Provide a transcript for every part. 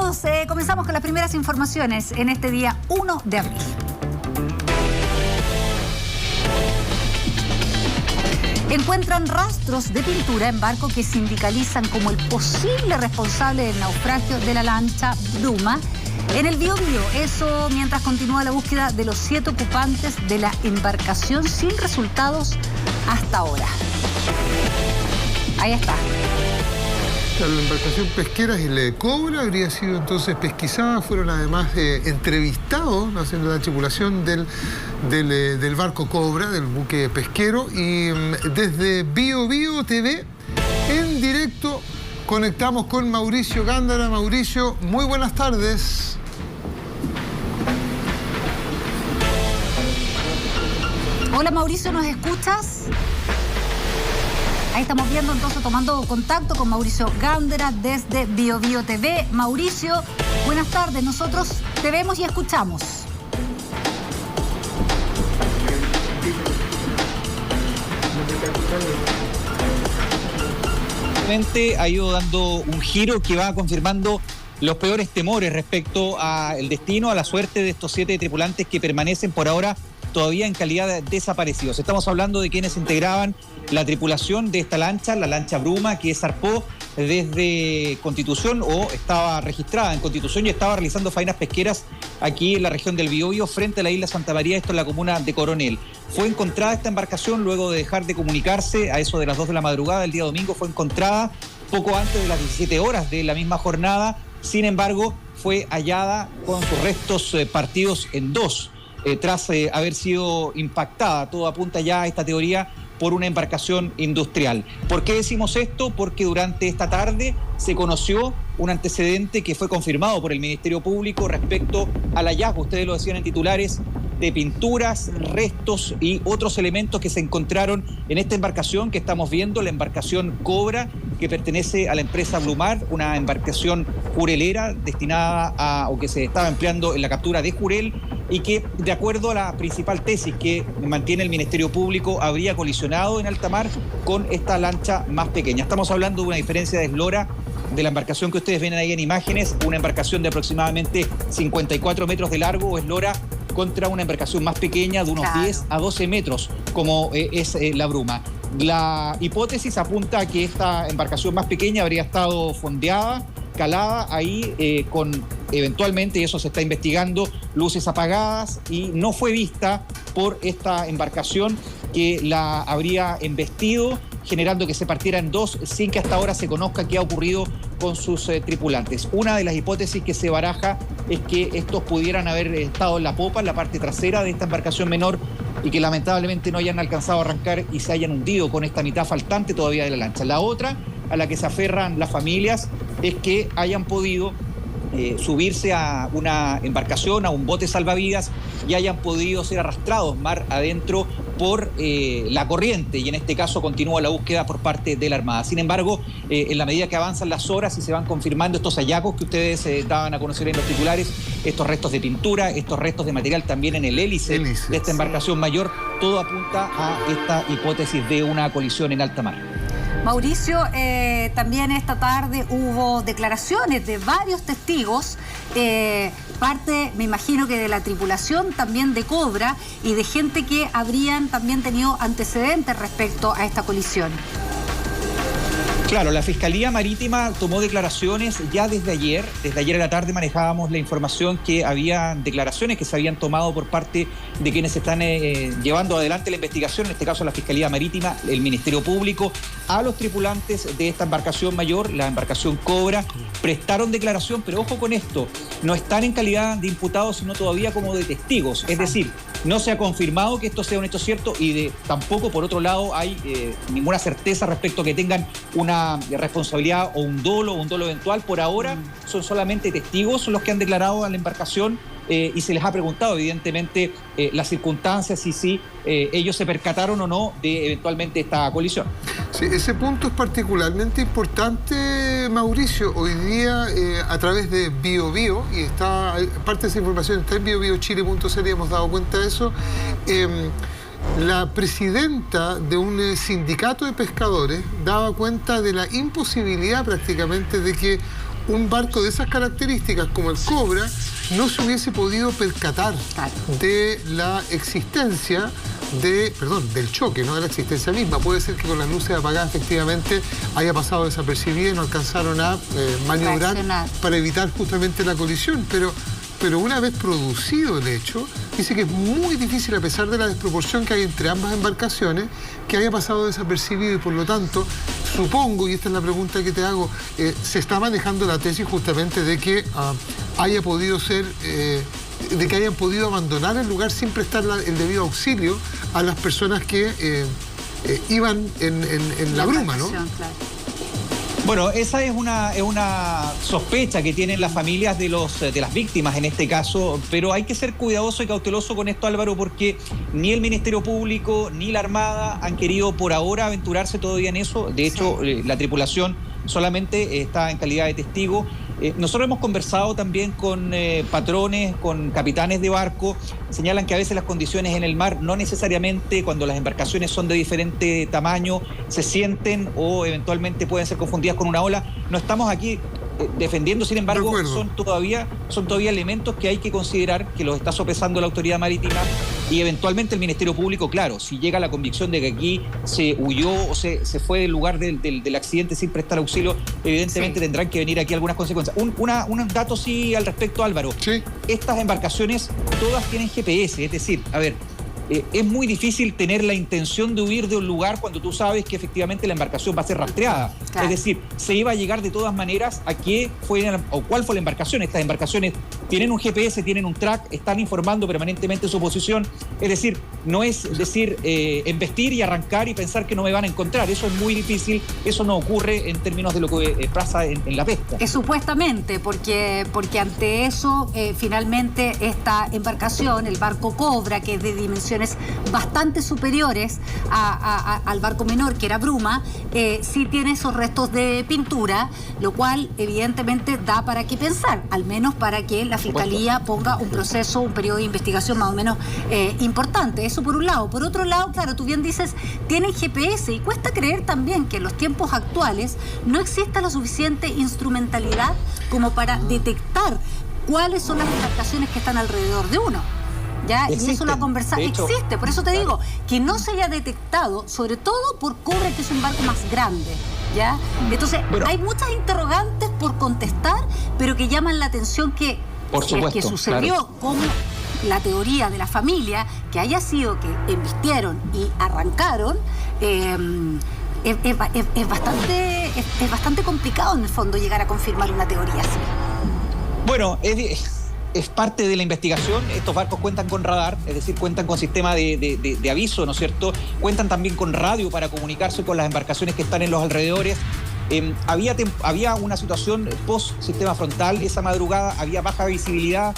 Amigos, comenzamos con las primeras informaciones en este día 1 de abril. Encuentran rastros de pintura en barco que sindicalizan como el posible responsable del naufragio de la lancha Bruma en el Biobío. Eso mientras continúa la búsqueda de los 7 ocupantes de la embarcación sin resultados hasta ahora. Ahí está. La embarcación pesquera es la de Cobra, habría sido entonces pesquisada. Fueron además entrevistados, haciendo la tripulación del barco Cobra, del buque pesquero. Y desde Biobío TV, en directo, conectamos con Mauricio Gándara. Mauricio, muy buenas tardes. Hola Mauricio, ¿nos escuchas? Ahí estamos viendo entonces, tomando contacto con Mauricio Gándara desde Biobío TV. Mauricio, buenas tardes. Nosotros te vemos y escuchamos. Ha ido dando un giro que va confirmando los peores temores respecto al destino, a la suerte de estos 7 tripulantes que permanecen por ahora todavía en calidad de desaparecidos. Estamos hablando de quienes integraban la tripulación de esta lancha, la lancha Bruma, que zarpó desde Constitución o estaba registrada en Constitución y estaba realizando faenas pesqueras aquí en la región del Biobío frente a la isla Santa María, esto en la comuna de Coronel. Fue encontrada esta embarcación luego de dejar de comunicarse a eso de las 2 de la madrugada del día domingo. Fue encontrada poco antes de las 17 horas de la misma jornada. Sin embargo, fue hallada con sus restos partidos en 2. Tras haber sido impactada. Todo apunta ya a esta teoría por una embarcación industrial. ¿Por qué decimos esto? Porque durante esta tarde se conoció un antecedente que fue confirmado por el Ministerio Público respecto al hallazgo, ustedes lo decían en titulares, de pinturas, restos y otros elementos que se encontraron en esta embarcación que estamos viendo, la embarcación Cobra, que pertenece a la empresa Blumar, una embarcación jurelera destinada a, o que se estaba empleando en la captura de jurel, y que, de acuerdo a la principal tesis que mantiene el Ministerio Público, habría colisionado en alta mar con esta lancha más pequeña. Estamos hablando de una diferencia de eslora de la embarcación que ustedes ven ahí en imágenes, una embarcación de aproximadamente 54 metros de largo o eslora contra una embarcación más pequeña de unos 10 a 12 metros, como es la Bruma. La hipótesis apunta a que esta embarcación más pequeña habría estado fondeada, calada ahí con eventualmente, y eso se está investigando, luces apagadas, y no fue vista por esta embarcación que la habría embestido, generando que se partiera en 2 sin que hasta ahora se conozca qué ha ocurrido con sus tripulantes. Una de las hipótesis que se baraja es que estos pudieran haber estado en la popa, en la parte trasera de esta embarcación menor, y que lamentablemente no hayan alcanzado a arrancar y se hayan hundido con esta mitad faltante todavía de la lancha. La otra, a la que se aferran las familias, es que hayan podido subirse a una embarcación, a un bote salvavidas, y hayan podido ser arrastrados mar adentro por la corriente, y en este caso continúa la búsqueda por parte de la Armada. Sin embargo, en la medida que avanzan las horas y se van confirmando estos hallazgos que ustedes daban a conocer en los titulares, estos restos de pintura, estos restos de material también en el hélice de esta embarcación mayor, todo apunta a esta hipótesis de una colisión en alta mar. Mauricio, también esta tarde hubo declaraciones de varios testigos, parte, me imagino que de la tripulación, también de Cobra, y de gente que habrían también tenido antecedentes respecto a esta colisión. Claro, la Fiscalía Marítima tomó declaraciones ya desde ayer. Desde ayer a la tarde manejábamos la información que había declaraciones que se habían tomado por parte de quienes están llevando adelante la investigación, en este caso la Fiscalía Marítima, el Ministerio Público, a los tripulantes de esta embarcación mayor, la embarcación Cobra. Prestaron declaración, pero ojo con esto, no están en calidad de imputados, sino todavía como de testigos. Es decir, no se ha confirmado que esto sea un hecho cierto, y tampoco, por otro lado, hay ninguna certeza respecto a que tengan una responsabilidad o un dolo eventual. Por ahora son solamente testigos los que han declarado a la embarcación, y se les ha preguntado evidentemente las circunstancias y si ellos se percataron o no de eventualmente esta colisión. Sí, ese punto es particularmente importante, Mauricio. Hoy día a través de Biobío, y está parte de esa información está en biobiochile.cl, hemos dado cuenta de eso. La presidenta de un sindicato de pescadores daba cuenta de la imposibilidad prácticamente de que un barco de esas características como el Cobra no se hubiese podido percatar de la existencia del choque, no de la existencia misma. Puede ser que con las luces apagadas efectivamente haya pasado desapercibida y no alcanzaron a maniobrar para evitar justamente la colisión, pero una vez producido el hecho, dice que es muy difícil, a pesar de la desproporción que hay entre ambas embarcaciones, que haya pasado desapercibido, y por lo tanto, supongo, y esta es la pregunta que te hago, se está manejando la tesis justamente de que haya podido ser, de que hayan podido abandonar el lugar sin prestar el debido auxilio a las personas que iban en la bruma, ¿no? Claro. Bueno, esa es una sospecha que tienen las familias de las víctimas en este caso, pero hay que ser cuidadoso y cauteloso con esto, Álvaro, porque ni el Ministerio Público ni la Armada han querido por ahora aventurarse todavía en eso. De hecho, la tripulación solamente está en calidad de testigo. Nosotros hemos conversado también con patrones, con capitanes de barco. Señalan que a veces las condiciones en el mar no necesariamente, cuando las embarcaciones son de diferente tamaño, se sienten o eventualmente pueden ser confundidas con una ola. No estamos aquí defendiendo, sin embargo, son todavía elementos que hay que considerar, que los está sopesando la autoridad marítima y eventualmente el Ministerio Público. Claro, si llega a la convicción de que aquí se huyó o se fue del lugar del accidente sin prestar auxilio, evidentemente tendrán que venir aquí algunas consecuencias. Un dato sí al respecto, Álvaro. Sí. Estas embarcaciones todas tienen GPS, es decir, a ver, es muy difícil tener la intención de huir de un lugar cuando tú sabes que efectivamente la embarcación va a ser rastreada. Claro. Es decir, se iba a llegar de todas maneras a qué fue o cuál fue la embarcación. Estas embarcaciones tienen un GPS, tienen un track, están informando permanentemente su posición. Es decir, no es decir embestir y arrancar y pensar que no me van a encontrar. Eso es muy difícil, eso no ocurre en términos de lo que pasa en la pesca. Supuestamente, porque ante eso, finalmente esta embarcación, el barco Cobra, que es de dimensiones bastante superiores al barco menor, que era Bruma, sí tiene esos restos de pintura, lo cual evidentemente da para qué pensar, al menos para que la Fiscalía ponga un proceso, un periodo de investigación más o menos importante. Eso por un lado. Por otro lado, claro, tú bien dices, tienen GPS, y cuesta creer también que en los tiempos actuales no exista la suficiente instrumentalidad como para detectar cuáles son las embarcaciones que están alrededor de uno. ¿Ya? Y eso lo ha conversado. Existe, por eso te digo, que no se haya detectado, sobre todo por Cobra, que es un barco más grande, ¿ya? Entonces, hay muchas interrogantes por contestar, pero que llaman la atención que sucedió, como la teoría de la familia, que haya sido que embistieron y arrancaron, es bastante complicado en el fondo llegar a confirmar una teoría así. Bueno, es parte de la investigación. Estos barcos cuentan con radar, es decir, cuentan con sistema de aviso, ¿no es cierto? Cuentan también con radio para comunicarse con las embarcaciones que están en los alrededores. Había una situación post-sistema frontal. Esa madrugada había baja visibilidad.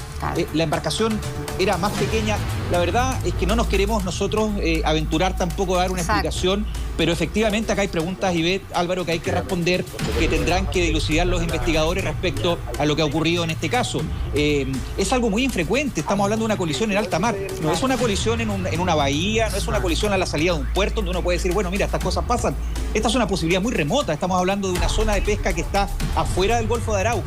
La embarcación era más pequeña. La verdad es que no nos queremos nosotros aventurar tampoco a dar una explicación, pero efectivamente acá hay preguntas, Ivette, Álvaro, que hay que responder, que tendrán que dilucidar los investigadores respecto a lo que ha ocurrido en este caso. Es algo muy infrecuente. Estamos hablando de una colisión en alta mar. No es una colisión en una bahía, no es una colisión a la salida de un puerto donde uno puede decir, bueno, mira, estas cosas pasan. Esta es una posibilidad muy remota. Estamos hablando de una zona de pesca que está afuera del Golfo de Arauco.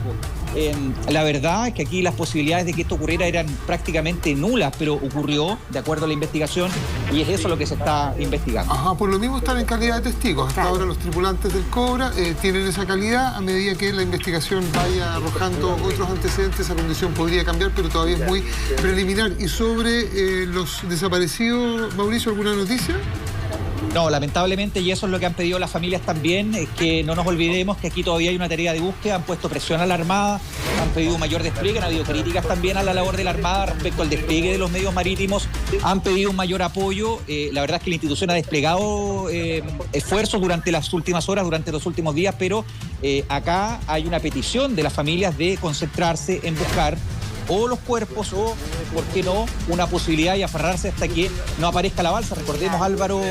La verdad es que aquí las posibilidades de que esto ocurriera eran prácticamente nulas, pero ocurrió de acuerdo a la investigación, y es eso lo que se está investigando. Ajá, por lo mismo están en calidad de testigos. Hasta ahora los tripulantes del Cobra tienen esa calidad. A medida que la investigación vaya arrojando otros antecedentes, esa condición podría cambiar, pero todavía es muy preliminar. ¿Y sobre los desaparecidos, Mauricio, alguna noticia? No, lamentablemente, y eso es lo que han pedido las familias también, es que no nos olvidemos que aquí todavía hay una tarea de búsqueda. Han puesto presión a la Armada, han pedido un mayor despliegue, han habido críticas también a la labor de la Armada respecto al despliegue de los medios marítimos, han pedido un mayor apoyo. La verdad es que la institución ha desplegado esfuerzos durante las últimas horas, durante los últimos días, pero acá hay una petición de las familias de concentrarse en buscar o los cuerpos o, ¿por qué no?, una posibilidad y aferrarse hasta que no aparezca la balsa. Recordemos, Álvaro,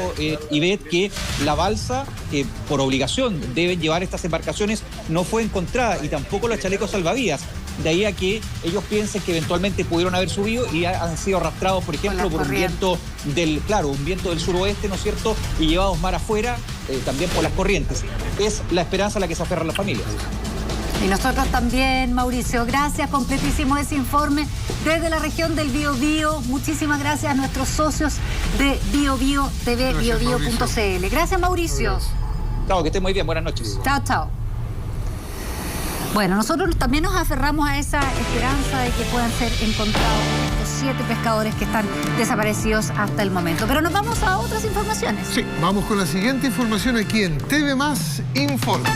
Ivette, que la balsa, que por obligación deben llevar estas embarcaciones, no fue encontrada, y tampoco los chalecos salvavidas. De ahí a que ellos piensen que eventualmente pudieron haber subido y han sido arrastrados, por ejemplo, por un viento del suroeste, ¿no es cierto?, y llevados mar afuera, también por las corrientes. Es la esperanza a la que se aferran las familias. Y nosotros también, Mauricio. Gracias, completísimo ese informe desde la región del Biobío. Muchísimas gracias a nuestros socios de BioBío TV, biobío.cl. Gracias, Mauricio. Chao, que estén muy bien. Buenas noches. Chao, chao. Bueno, nosotros también nos aferramos a esa esperanza de que puedan ser encontrados estos 7 pescadores que están desaparecidos hasta el momento. Pero nos vamos a otras informaciones. Sí, vamos con la siguiente información aquí en TV Más Informa.